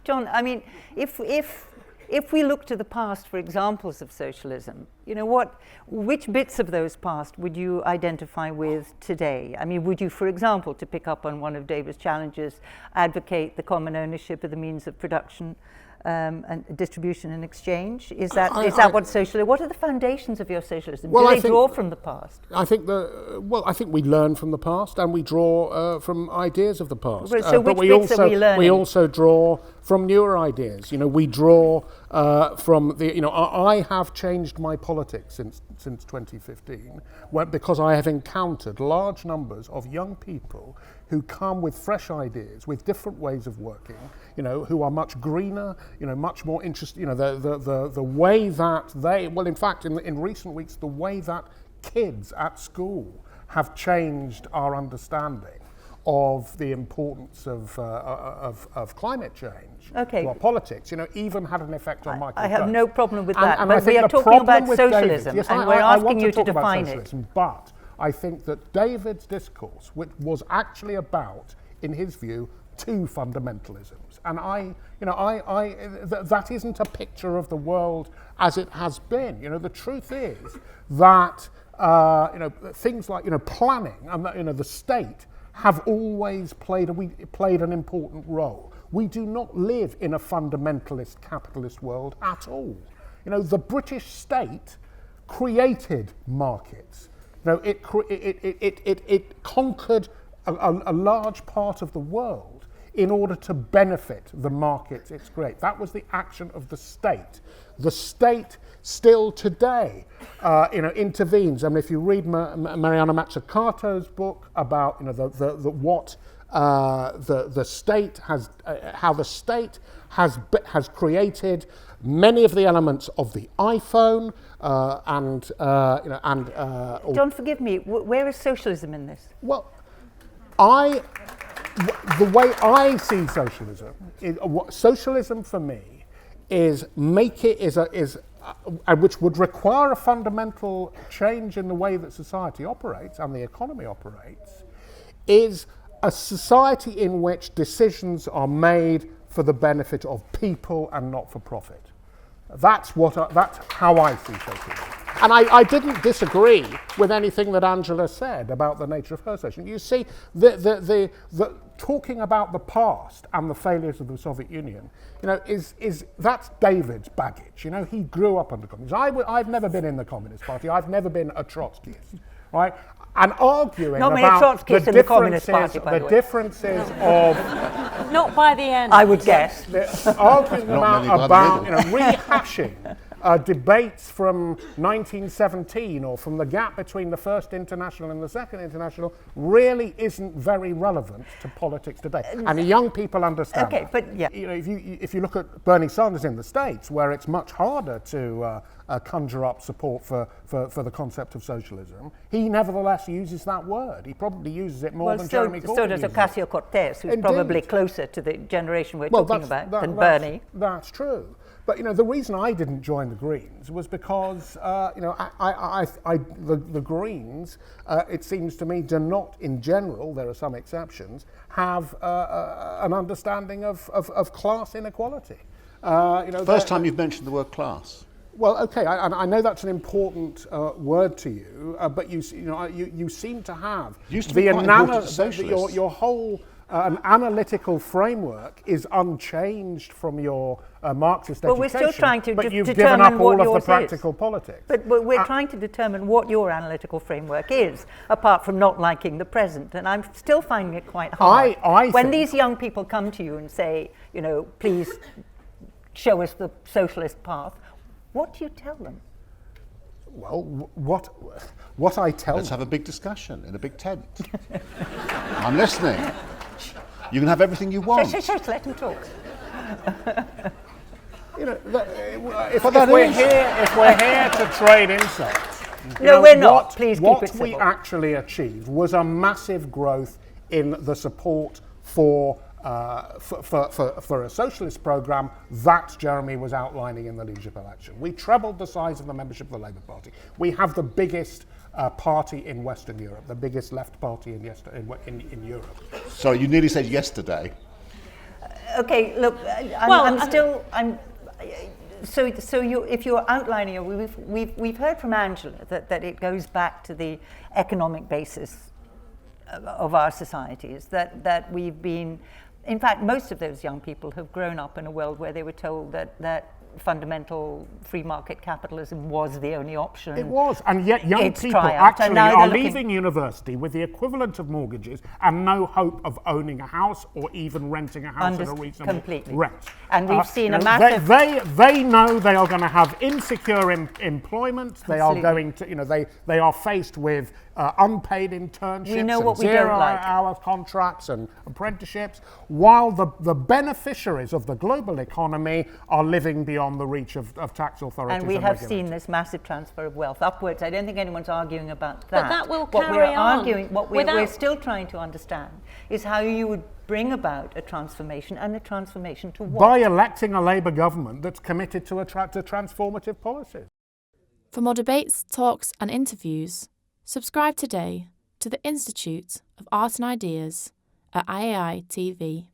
Jon, I mean, if we look to the past for examples of socialism, which bits of those past would you identify with today? I mean, would you, for example, to pick up on one of David's challenges, advocate the common ownership of the means of production and distribution and exchange? Is that what socialism? What are the foundations of your socialism? Do they draw from the past? I think we learn from the past and we draw from ideas of the past. So which bits are we learning? We also draw from newer ideas. We draw from the. I have changed my politics since 2015 because I have encountered large numbers of young people who come with fresh ideas, with different ways of working, who are much greener, much more interested, the way that they, well, in fact, in recent weeks, the way that kids at school have changed our understanding of the importance of climate change to our politics, even had an effect on Michael I have Gove. no problem with that, and but we are talking about socialism, and we're asking you to define it. But I think that David's discourse, which was actually about, in his view, two fundamentalisms, and that isn't a picture of the world as it has been. The truth is that things like planning and the state have always played an important role. We do not live in a fundamentalist capitalist world at all. The British state created markets. It conquered a large part of the world in order to benefit the markets it's created. That was the action of the state. The state still today, intervenes. I mean, if you read Mariana Mazzucato's book about the state has, how the state has created many of the elements of the iPhone, Jon, forgive me. Where is socialism in this? Well, the way I see socialism, socialism for me which would require a fundamental change in the way that society operates and the economy operates, is a society in which decisions are made for the benefit of people and not for profit. That's how I see socialism. And I didn't disagree with anything that Angela said about the nature of her socialism. You see, the talking about the past and the failures of the Soviet Union, that's David's baggage. He grew up under communism. I've never been in the Communist Party. I've never been a Trotskyist, right? And arguing about the differences of... Not by the end. I would guess. Arguing about rehashing debates from 1917 or from the gap between the First International and the Second International really isn't very relevant to politics today. And young people understand that. But yeah. If you look at Bernie Sanders in the States, where it's much harder to conjure up support for the concept of socialism, he nevertheless uses that word. He probably uses it more than Jeremy Corbyn. So does Ocasio-Cortez, who's probably closer to the generation we're talking about than Bernie. That's true. But the reason I didn't join the Greens was because the Greens, it seems to me, do not, in general, there are some exceptions, have an understanding of class inequality. First time you've mentioned the word class. Well, okay, I know that's an important word to you, but you seem to have your whole analytical framework is unchanged from your Marxist education. But we're still trying to but you've given up all of the practical politics. But we're trying to determine what your analytical framework is, apart from not liking the present. And I'm still finding it quite hard. When these young people come to you and say, please show us the socialist path, what do you tell them? Well, what I tell them... Let's have a big discussion in a big tent. I'm listening. You can have everything you want. Shush, let them talk. If we're here to trade insults... No, we're not. Please keep it simple. What we actually achieved was a massive growth in the support for a socialist programme that Jeremy was outlining in the leadership election. We trebled the size of the membership of the Labour Party. We have the biggest party in Western Europe, the biggest left party in Europe. Sorry, you nearly said yesterday. Okay, look, if you're outlining it, we've heard from Angela that it goes back to the economic basis of our societies, that we've been, in fact, most of those young people have grown up in a world where they were told that fundamental free market capitalism was the only option. It was, and yet young It's people triumphed, actually and now are they're leaving university with the equivalent of mortgages and no hope of owning a house or even renting a house at a reasonable completely. rent. And we've seen a you know, massive... They know they are going to have insecure employment. They are going to, you know, they are faced with unpaid internships We know what and we don't like. zero-hour contracts and apprenticeships, while the beneficiaries of the global economy are living beyond the reach of tax authorities. And we have regulators. seen this massive transfer of wealth upwards. I don't think anyone's arguing about that. But that will what carry we're on arguing, what we're without- still trying to understand is how you would bring about a transformation, and a transformation to what? By electing a Labour government that's committed to transformative policies. For more debates, talks and interviews, subscribe today to the Institute of Art and Ideas at IAI TV.